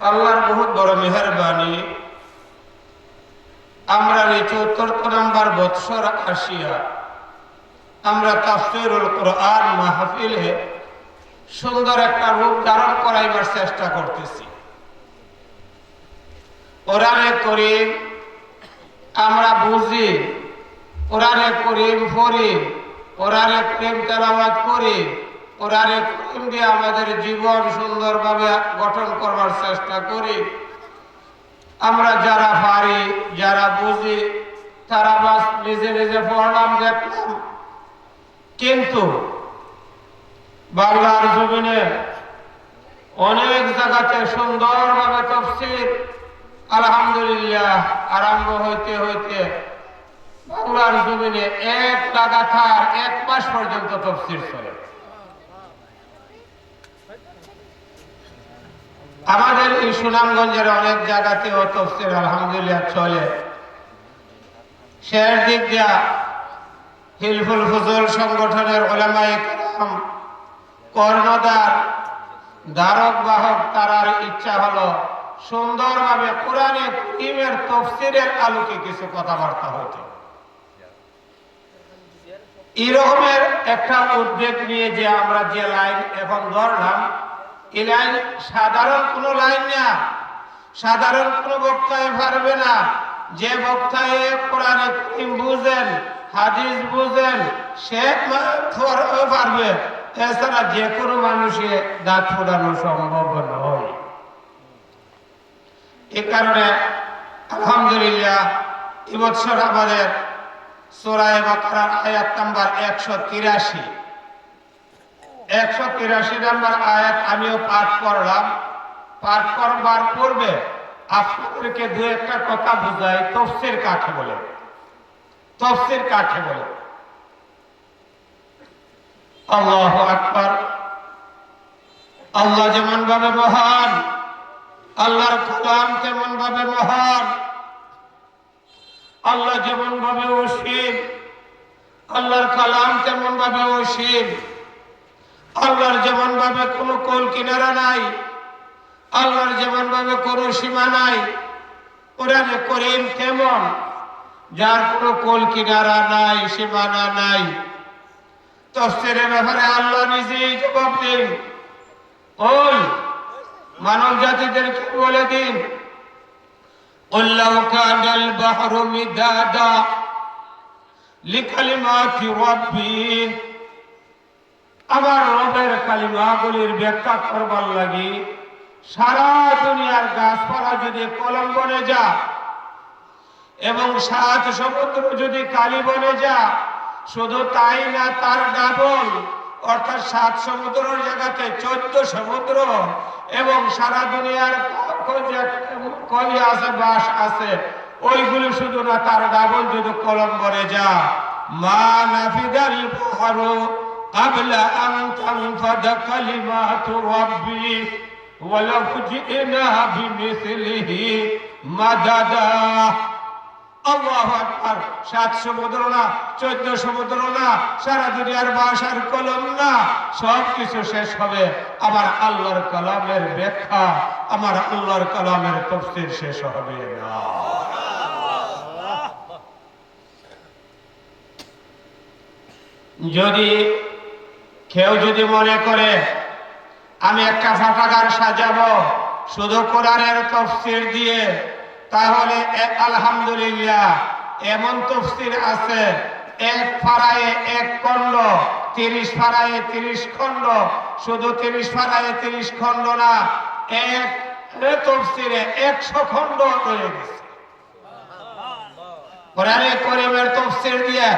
আল্লাহর বহুত বড় মেহেরবানি, আমরা এই ৭৪ নম্বর বৎসর আসিয়া আমরা তাফসীরুল কোরআন মাহফিলে সুন্দর একটা রূপ ধারণ করাইবার চেষ্টা করতেছি। কোরআনে করিম আমরা বুঝি, কোরআনে করিম পড়ি, কোরআনে করিম তেলাওয়াত করি, কোরআনে করিম দিয়ে আমাদের জীবন সুন্দরভাবে গঠন করবার চেষ্টা করি। আমরা যারা পারি, যারা বুঝি, তারা বাস নিজে নিজে পড়লাম, দেখলাম। কিন্তু বাংলার জমিনে অনেক জায়গাতে সুন্দরভাবে তাফসীর আলহামদুলিল্লাহ আরম্ভ হইতে হইতে বাংলার জমিনে এক লাগাতার 1 মাস পর্যন্ত তাফসীর চলে। আমাদের এই সুনামগঞ্জের অনেক জায়গাতেও তাফসীর আলহামদুলিল্লাহ চলে। শেষ দিক দিয়া হিলফুল ফুজুল সংগঠনের উলামায়ে কেরাম, কর্ণধার, ধারক বাহক, তারার ইচ্ছা হলো সুন্দরভাবে কোরআনে কারীমের তাফসীরের আলোকে কিছু কথাবার্তা হতো। এরকমের একটা উদ্যোগ নিয়ে যে আমরা যে লাইন এখন ধরলাম, এই লাইন সাধারণ কোনো লাইন না, সাধারণ কোনো বক্তায় পারবে না। যে বক্তায় কোরআনে কারীম বুঝেন, হাদিস বুঝেন, সে পারবে। এছাড়া যে কোনো মানুষে দাঁত ফোটানো সম্ভব নয়। এ কারণে আলহামদুলিল্লাহ এবছর আমাদের সূরা বাকারার আয়াত নাম্বার 183 নম্বর আয়াত আমিও পাঠ করলাম। পাঠ করবার পূর্বে আপনাদেরকে দু একটা কথা বুঝাই। তাফসীর কাকে বলে? তাফসীর কাকে বলে? আল্লাহু আকবার। আল্লাহ যেমন ভাবে মহান, আল্লাহর কালাম তেমন ভাবে মহান। আল্লাহ যেমন ভাবে অসীম, আল্লাহর কালাম তেমন ভাবে অসীম। আল্লাহর যেমন ভাবে কোনো কোল কিনারা নাই, আল্লাহর যেমন ভাবে কোনো সীমা নাই। কোরআনে কারীম তেমন, যার কোনো কোল কিনারা নাই, সীমানা নাই। তাফসীরের ব্যাপারে আল্লাহ নিজেই জবাব দেন। ওই মানব জাতিদেরকে বলে দিন, আল্লাহু কানাল বাহরু মিদাদা লিকালিমাতি রাব্বি, আমার রবের কালিমাগুলির ব্যাখ্যা করবার লাগি সারা দুনিয়ার গাছপালা যদি কলম বনে যা এবং 7 সমুদ্র যদি কালি বনে যা, শুধু তাই না, তার ডাবল, অর্থাৎ 7 সমুদ্রের জায়গাতে 14 সমুদ্র এবং সারা দুনিয়ার কলি আছে, বাস আছে, ওইগুলো শুধু না, তার ডাবল যদি কলম বনে যা, মা নাফিদাল বাহরু ক্বাবলা আন তানফাদা কালিমাতু রাব্বি ওয়ালাউ জি'না বিমিসলিহি মাদাদা। আল্লাহু আকবার। 7 সমুদ্র না, 14 সমুদ্র না, সারা দুনিয়ার ভাষার কলম না, সবকিছু শেষ হবে, আমার আল্লাহর কালামের ব্যাখ্যা, আমার আল্লাহর কালামের তাফসীর শেষ হবে না। যদি কেউ যদি মনে করে আমি একটা পাঠাগার সাজাবো শুধু কোরআনের তাফসীর দিয়ে, তাহলে আলহামদুলিল্লাহ এমন তাফসীর আছে 1 পারায়ে 1 খণ্ড, 30 পারায়ে 30 খণ্ড, শুধু 30 পারায়ে 30 খণ্ড না, এক তাফসীরে 100 খণ্ড রয়ে গেছে। কোরআনে কারীমের তাফসীর দিয়ে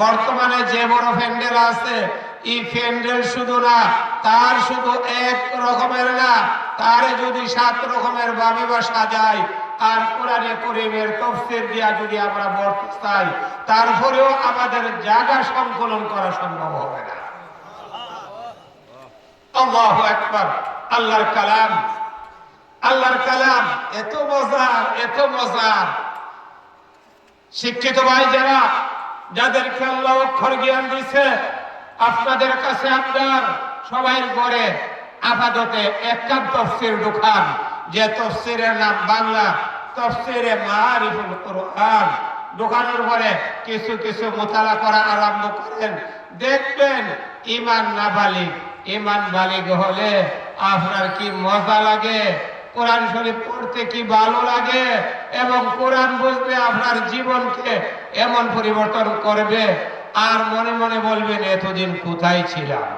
বর্তমানে যে বড় প্যান্ডেল আছে, এই প্যান্ডেল শুধু না, তার শুধু এক রকমের না, তার যদি 7 রকমের ভাবে বা সাজাই, আর কোরআনে কারীমের তাফসীর দিয়া যদি আমরা বলতে চাই, তারপরেও আমাদের জায়গা সংকলন করা সম্ভব হবে না। আল্লাহু আকবার। আল্লাহর কালাম, আল্লাহর কালাম এত মজার, এত মজার। শিক্ষিত ভাই যারা, যাদেরকে আল্লাহ অক্ষর জ্ঞান দিয়েছে, আপনাদের কাছে আপনার সবাই ঘরে আপাততে 1 কাপ তাফসীর ঢোকান, যে তাফসীরের নাম বাংলা তাফসীরে মারিফুল কুরআন, দোকানের পরে কিছু কিছু মোতালা করা আরম্ভ করেন, দেখবেন ঈমান না বালিগ, ঈমান বালিগ হলে আপনার কি মজা লাগে, কোরআন শরীফ পড়তে কি ভালো লাগে, এবং কোরআন বুঝলে আপনার জীবনকে এমন পরিবর্তন করবে আর মনে মনে বলবেন এতদিন কোথায় ছিলাম।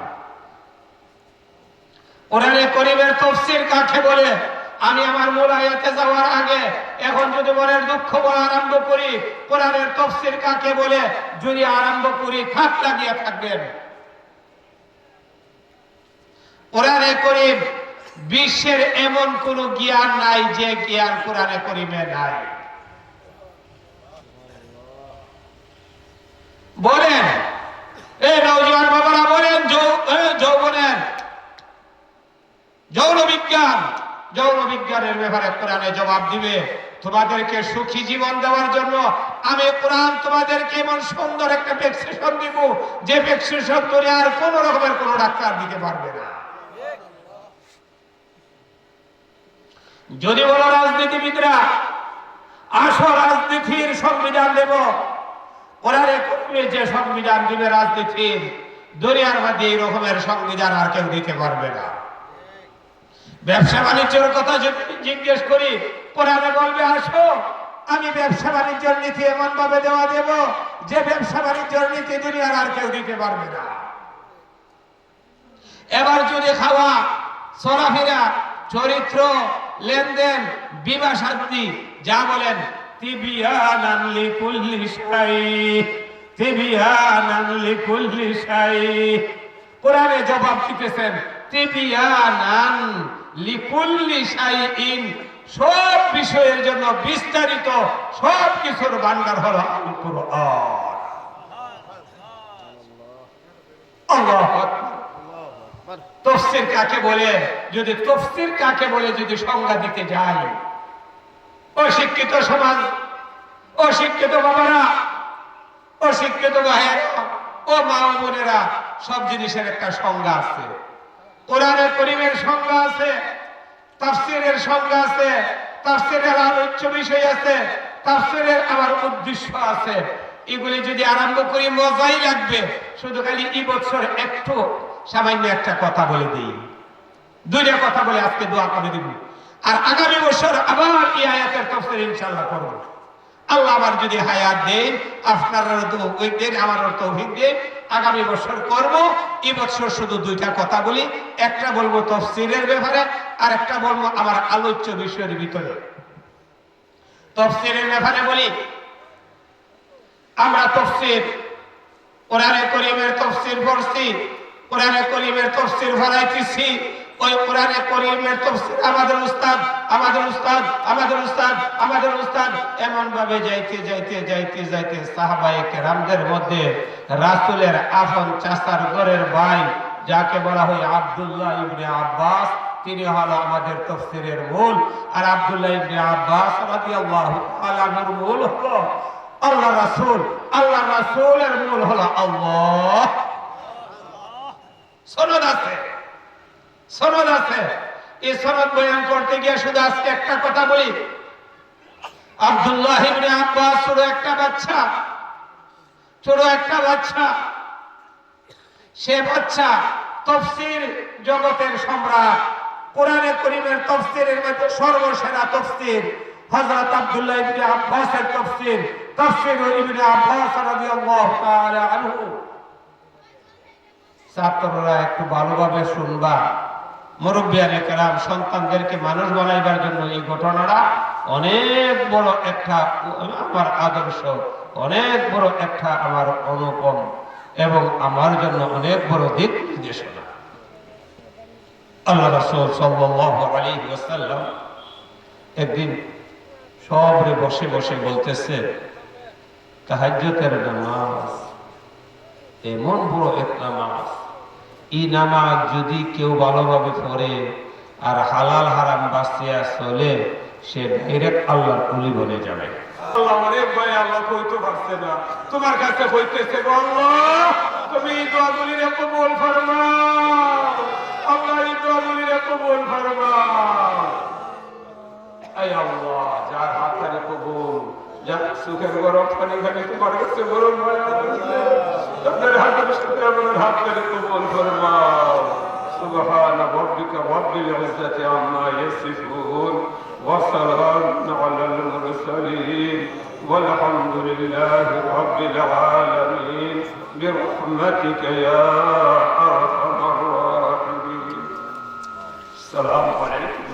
কোরআনে কারীমের তাফসীর কাকে বলে? আমি আমার মূল আয়াতে যাওয়ার আগে এখন যদি মনের দুঃখ বলা আরম্ভ করি, কোরআনের তাফসীর কাকে বলে যদি আরম্ভ করি, খাপ লাগিয়ে থাকবেন। কোরআনে কারীম বিশ্বের এমন কোন জ্ঞান নাই যে জ্ঞান কোরআনে কারীমে নাই। বলেন এই নওজোয়ান বাবারা, বলেন যৌবনের যৌন বিজ্ঞানের ব্যাপারে কোরআনে জবাব দিবে। তোমাদেরকে সুখী জীবন দেওয়ার জন্য আমি কোরআন তোমাদেরকে এমন সুন্দর একটা প্রেসক্রিপশন দিব যে প্রেসক্রিপশন করে আর কোন রকমের কোন ডাক্তার দিতে পারবে না। যদি বলো রাজনীতিবিদরা আসো রাজনীতির সংবিধান দেব, কোরআনে কারীমে যে সংবিধান দিবে রাজনীতির, দুনিয়ার মধ্যে এই রকমের সংবিধান আর কেউ দিতে পারবে না। ব্যবসা বাণিজ্যের কথা যদি জিজ্ঞেস করি, কোরআনে বলবে আসো আমি ব্যবসা বাণিজ্যের নীতি এমন ভাবে দেওয়া দেব যে ব্যবসা বাণিজ্যের নীতি দুনিয়ার আর কেউ দিতে পারবে না। এবার যদি খাওয়া, চলাফেরা, চরিত্র, লেনদেন, বিবাহ শান্তি যা বলেন, তিবিয়ানান লিকুল্লি শাই, তিবিয়ানান লিকুল্লি শাই, কোরআনে জবাব দিতেছেন তিবিয়ানান লিকুল্লি শাইইন, সব বিষয়ের জন্য বিস্তারিত সব কিছুর ভান্ডার হলো আল কুরআন। আল্লাহু আকবার। তাফসীর কাকে বলে? যদি তাফসীর কাকে বলে যদি সংজ্ঞা দিতে যাই, অশিক্ষিত সমাজ, অশিক্ষিত বাবারা, অশিক্ষিত ভাইয়েরা, ও মা ও বোনেরা, সব জিনিসের একটা সংজ্ঞা আছে। কোরআনে কারীমের সংজ্ঞা আছে, তাফসীরের সংজ্ঞা আছে, তাফসীরের আলোচ্য বিষয় আছে, তাফসীরের আবার উদ্দেশ্য আছে। এগুলি যদি আরম্ভ করি মজাই লাগবে। শুধু খালি এই বছর একটু সামান্য একটা কথা বলে দিই, দুইটা কথা বলে আজকে দোয়া করে দিব, আর আগামী বছর আবার এই আয়াতের তাফসীর ইনশাআল্লাহ করব। আল্লাহ আবার যদি হায়াত দেন, আপনারা তো ওই দেন, আমারও তৌফিক দেন, আগামী বছর করব। এই বছর শুধু দুইটা কথা বলি, একটা বলবো তাফসীরের ব্যাপারে, আর একটা বলবো আমার আলোচ্য বিষয়ের ভিতরে। তাফসীরের ব্যাপারে বলি, আমরা তাফসীর কোরআনে কারীমের তাফসীর পড়ছি, কোরআনে কারীমের তাফসীর পড়াইতেছি। ওই কোরআনে কারীমের তাফসীর আমাদের উস্তাদ এমন ভাবে যাইতে সাহাবায়ে কেরামদের মধ্যে রাসূলের আপন চাচার ঘরের ভাই যাকে বলা হয় আব্দুল্লাহ ইবনে আব্বাস, তিনি হলো আমাদের তাফসীরের মূল। আর আব্দুল্লাহ ইবনে আব্বাস রাদিয়াল্লাহু তাআলা আনহুর মূল হলো আল্লাহ রাসূল, আল্লাহ রাসূলের মূল হলো আল্লাহ। সনদ আছে। এই সনদ বয়ান করতে গিয়ে শুধু আজকে একটা কথা বলি, আব্দুল্লাহ ইবনে আব্বাস ছোট একটা বাচ্চা, সে বাচ্চা তাফসীর জগতের সম্রাট। কোরআনে কারীমের তাফসীরের মধ্যে সর্বসেরা তাফসীর হযরত আব্দুল্লাহ ইবনে আব্বাসের তাফসীর ইবনে আব্বাস রাদিয়াল্লাহু তাআলা আনহু। ছাত্ররা একটু ভালোভাবে শুনবা। মুরব্বিয়ানে কেরাম সন্তানদেরকে মানুষ বানাইবার জন্য এই ঘটনাটা অনেক বড় একটা আমার আদর্শ, অনেক বড় একটা আমার অনুপম, এবং আমার জন্য অনেক বড় দিক নির্দেশনা। আল্লাহ রাসূল সাল্লাল্লাহু আলাইহি ওয়াসাল্লাম একদিন সবরে বসে বসে বলতেছে, তাহাজ্জুদের নামাজ এমন বড় এক নামাজ, এই নামাজ যদি কেউ ভালোভাবে পড়ে আর হালাল হারাম বাঁচিয়া চলে, সে ডাইরেক্ট আল্লাহর ওলি বনে যাবে। আল্লাহ অনেক ভয়, আল্লাহ কইতে পারছে না, তোমার কাছে কইতেছে, আল্লাহ তুমি এই দোয়াগুলির কবুল ফরমাও, আল্লাহ এই দোয়াগুলির কবুল ফরমাও। এই আল্লাহ যার হাত খালি কবুল, যার সুখের গরম পানি খালি তোমার কাছে গরম হয়ে আছে, তাদের হাতের সাথে আমাদের হাত খালি কবুল ফরমাও। সুবহান রাব্বিকা রাব্বিল ইজ্জাতি আম্মা ইয়াসিফুন ওয়া সালামুন আলাল মুরসালিন والحمد لله رب العالمين برحمتك يا أرحم الراحمين. السلام عليكم.